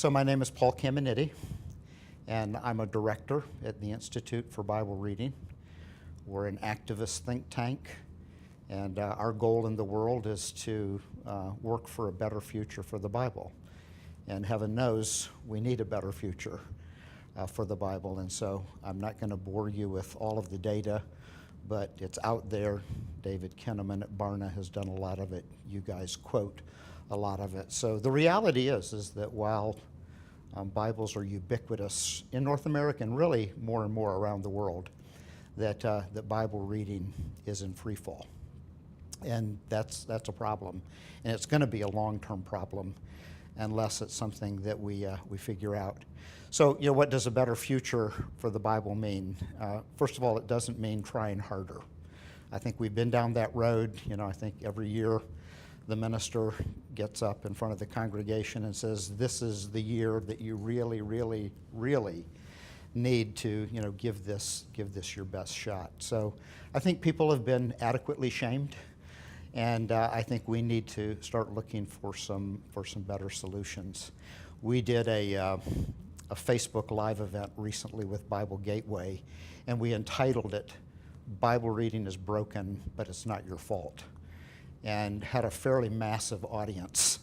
So my name is Paul Caminiti, and I'm a director at the Institute for Bible Reading. We're an activist think tank, and our goal in the world is to work for a better future for the Bible. And heaven knows we need a better future for the Bible, and so I'm not going to bore you with all of the data, but it's out there. David Kinnaman at Barna has done a lot of it. You guys quote a lot of it. So the reality is that while Bibles are ubiquitous in North America and really more and more around the world, that Bible reading is in free fall. And that's a problem. And it's going to be a long-term problem unless it's something that we figure out. So, what does a better future for the Bible mean? First of all, it doesn't mean trying harder. I think we've been down that road. I think every year the minister gets up in front of the congregation and says, this is the year that you really, really, really need to, give this your best shot. So I think people have been adequately shamed, and I think we need to start looking for some better solutions. We did a Facebook Live event recently with Bible Gateway, and we entitled it, Bible Reading is Broken, but It's Not Your Fault, and had a fairly massive audience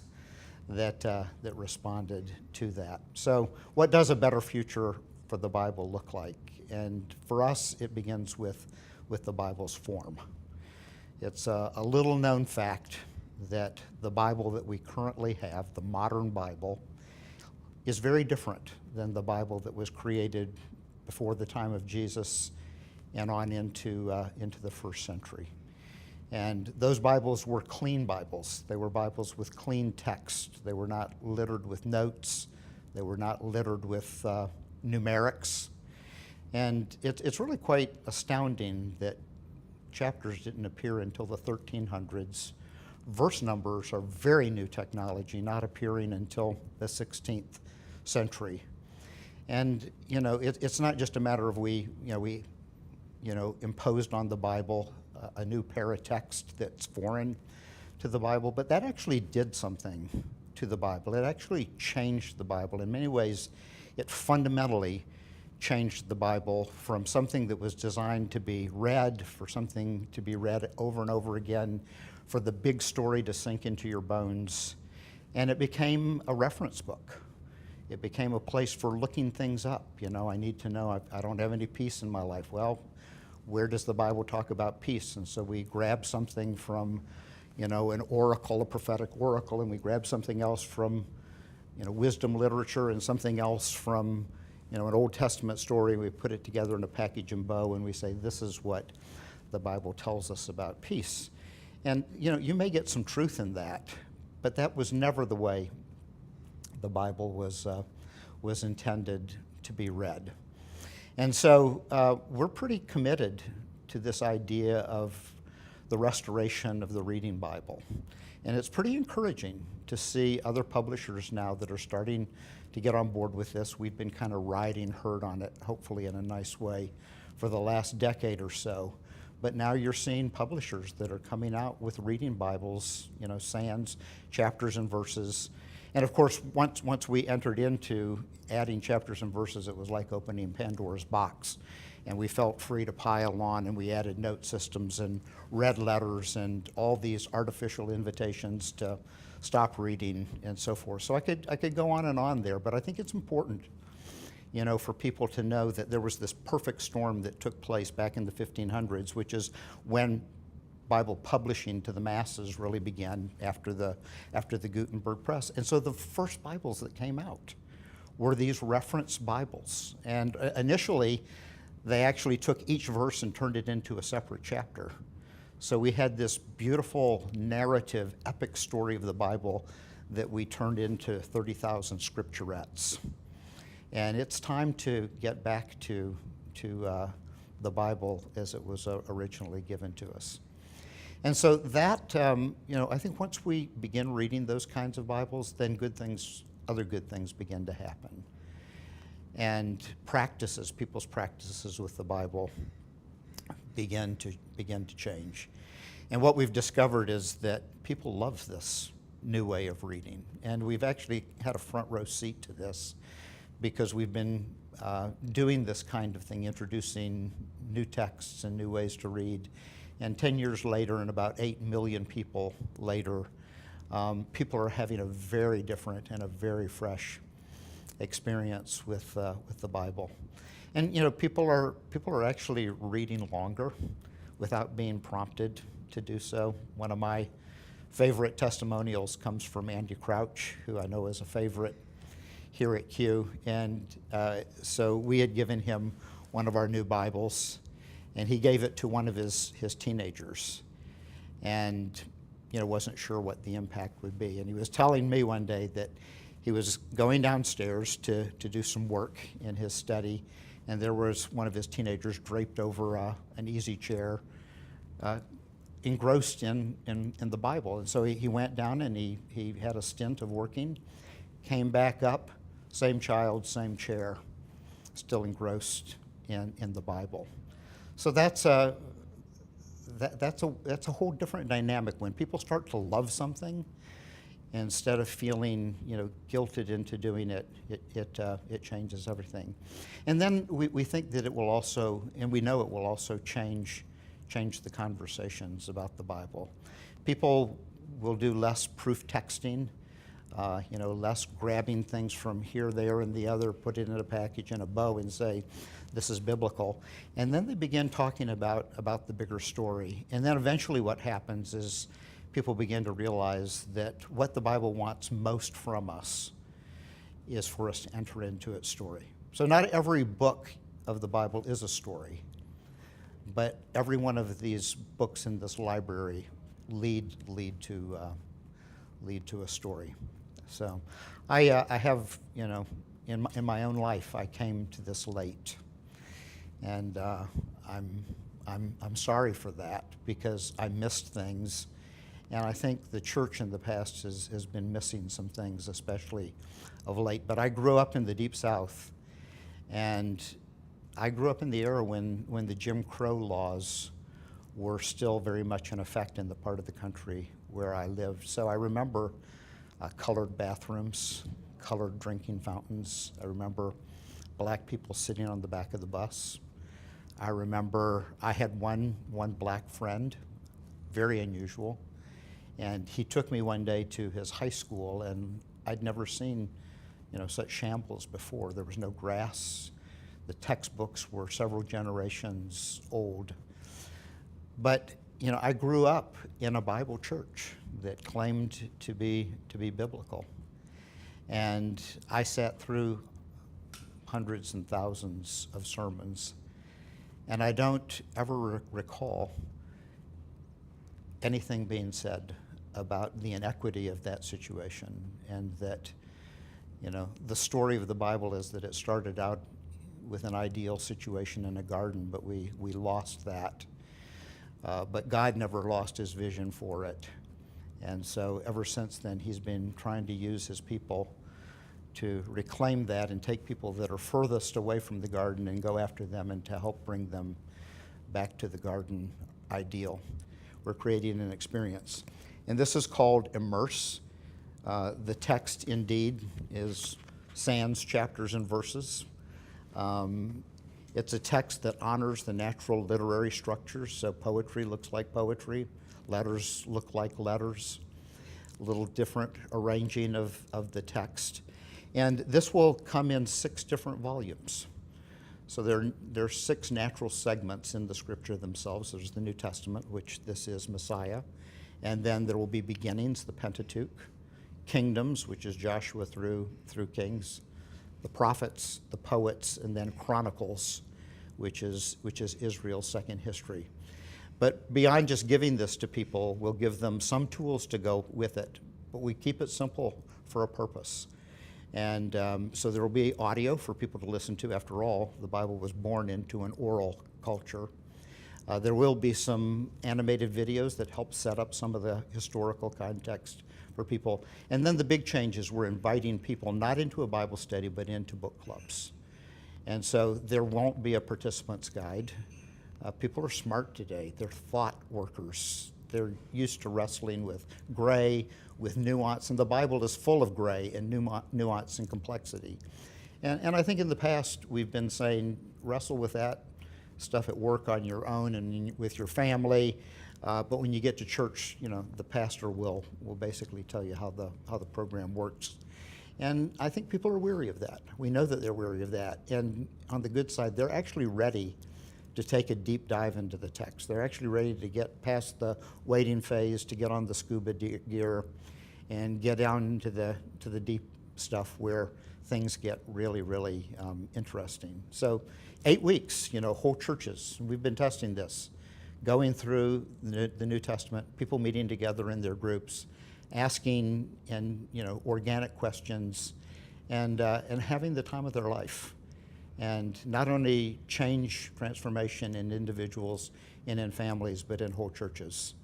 that responded to that. So what does a better future for the Bible look like? And for us, it begins with the Bible's form. It's a little known fact that the Bible that we currently have, the modern Bible, is very different than the Bible that was created before the time of Jesus and on into the first century. And those Bibles were clean Bibles. They were Bibles with clean text. They were not littered with notes. They were not littered with numerics. And it's really quite astounding that chapters didn't appear until the 1300s. Verse numbers are very new technology, not appearing until the 16th century. And it's not just a matter of we imposed on the Bible a new paratext that's foreign to the Bible, but that actually did something to the Bible. It actually changed the Bible. In many ways, it fundamentally changed the Bible from something that was designed to be read, for something to be read over and over again, for the big story to sink into your bones. And it became a reference book. It became a place for looking things up. I need to know, I don't have any peace in my life. Well, where does the Bible talk about peace? And so we grab something from, an oracle, a prophetic oracle, and we grab something else from, wisdom literature, and something else from, an Old Testament story. We put it together in a package and bow, and we say, this is what the Bible tells us about peace. And, you may get some truth in that, but that was never the way the Bible was intended to be read. And so we're pretty committed to this idea of the restoration of the reading Bible. And it's pretty encouraging to see other publishers now that are starting to get on board with this. We've been kind of riding herd on it, hopefully in a nice way, for the last decade or so. But now you're seeing publishers that are coming out with reading Bibles, sans, chapters and verses. And of course, once we entered into adding chapters and verses, it was like opening Pandora's box. And we felt free to pile on, and we added note systems and red letters and all these artificial invitations to stop reading and so forth. So I could go on and on there, but I think it's important, for people to know that there was this perfect storm that took place back in the 1500s, which is when Bible publishing to the masses really began after the Gutenberg press. And so the first Bibles that came out were these reference Bibles. And initially, they actually took each verse and turned it into a separate chapter. So we had this beautiful narrative, epic story of the Bible that we turned into 30,000 scripturettes. And it's time to get back to the Bible as it was originally given to us. And so that, I think once we begin reading those kinds of Bibles, then other good things begin to happen. And people's practices with the Bible begin to change. And what we've discovered is that people love this new way of reading. And we've actually had a front row seat to this because we've been doing this kind of thing, introducing new texts and new ways to read. And 10 years later, and about 8 million people later, people are having a very different and a very fresh experience with the Bible. And people are actually reading longer without being prompted to do so. One of my favorite testimonials comes from Andy Crouch, who I know is a favorite here at Q. And so we had given him one of our new Bibles, and he gave it to one of his teenagers, and wasn't sure what the impact would be. And he was telling me one day that he was going downstairs to do some work in his study, and there was one of his teenagers draped over an easy chair, engrossed in the Bible. And so he went down and he had a stint of working, came back up, same child, same chair, still engrossed in the Bible. So that's a whole different dynamic. When people start to love something, instead of feeling guilted into doing it, it changes everything. And then we think that it will also, and we know it will also change the conversations about the Bible. People will do less proof texting, less grabbing things from here, there, and the other, put it in a package in a bow and say, this is biblical. And then they begin talking about the bigger story. And then eventually what happens is people begin to realize that what the Bible wants most from us is for us to enter into its story. So not every book of the Bible is a story, but every one of these books in this library lead to a story. So I have, in my own life, I came to this late, and I'm sorry for that because I missed things, and I think the church in the past has been missing some things, especially of late. But I grew up in the Deep South, and I grew up in the era when the Jim Crow laws were still very much in effect in the part of the country where I lived. So I remember colored bathrooms, colored drinking fountains. I remember black people sitting on the back of the bus. I remember I had one black friend, very unusual, and he took me one day to his high school, and I'd never seen such shambles before. There was no grass. The textbooks were several generations old. But I grew up in a Bible church that claimed to be biblical. And I sat through hundreds and thousands of sermons, and I don't ever recall anything being said about the inequity of that situation, and that the story of the Bible is that it started out with an ideal situation in a garden, but we lost that. But God never lost his vision for it. And so ever since then, he's been trying to use his people to reclaim that and take people that are furthest away from the garden and go after them and to help bring them back to the garden ideal. We're creating an experience. And this is called Immerse. The text indeed is sans chapters and verses. It's a text that honors the natural literary structures, so poetry looks like poetry, letters look like letters, a little different arranging of the text. And this will come in 6 different volumes. So there are 6 natural segments in the scripture themselves. There's the New Testament, which this is Messiah, and then there will be beginnings, the Pentateuch, kingdoms, which is Joshua through Kings, the prophets, the poets, and then Chronicles, which is Israel's second history. But beyond just giving this to people, we'll give them some tools to go with it, but we keep it simple for a purpose. And so there will be audio for people to listen to. After all, the Bible was born into an oral culture. There will be some animated videos that help set up some of the historical context for people. And then the big change is we're inviting people not into a Bible study, but into book clubs. And so there won't be a participant's guide. People are smart today. They're thought workers. They're used to wrestling with gray, with nuance, and the Bible is full of gray and nuance and complexity. And I think in the past we've been saying, wrestle with that stuff at work on your own and with your family. But when you get to church, the pastor will basically tell you how the program works. And I think people are weary of that. We know that they're weary of that. And on the good side, they're actually ready to take a deep dive into the text. They're actually ready to get past the waiting phase, to get on the scuba gear and get down into the deep stuff where things get really, really interesting. So 8 weeks, whole churches. We've been testing this, going through the New Testament, people meeting together in their groups, asking organic questions, and having the time of their life, and not only change transformation in individuals and in families, but in whole churches.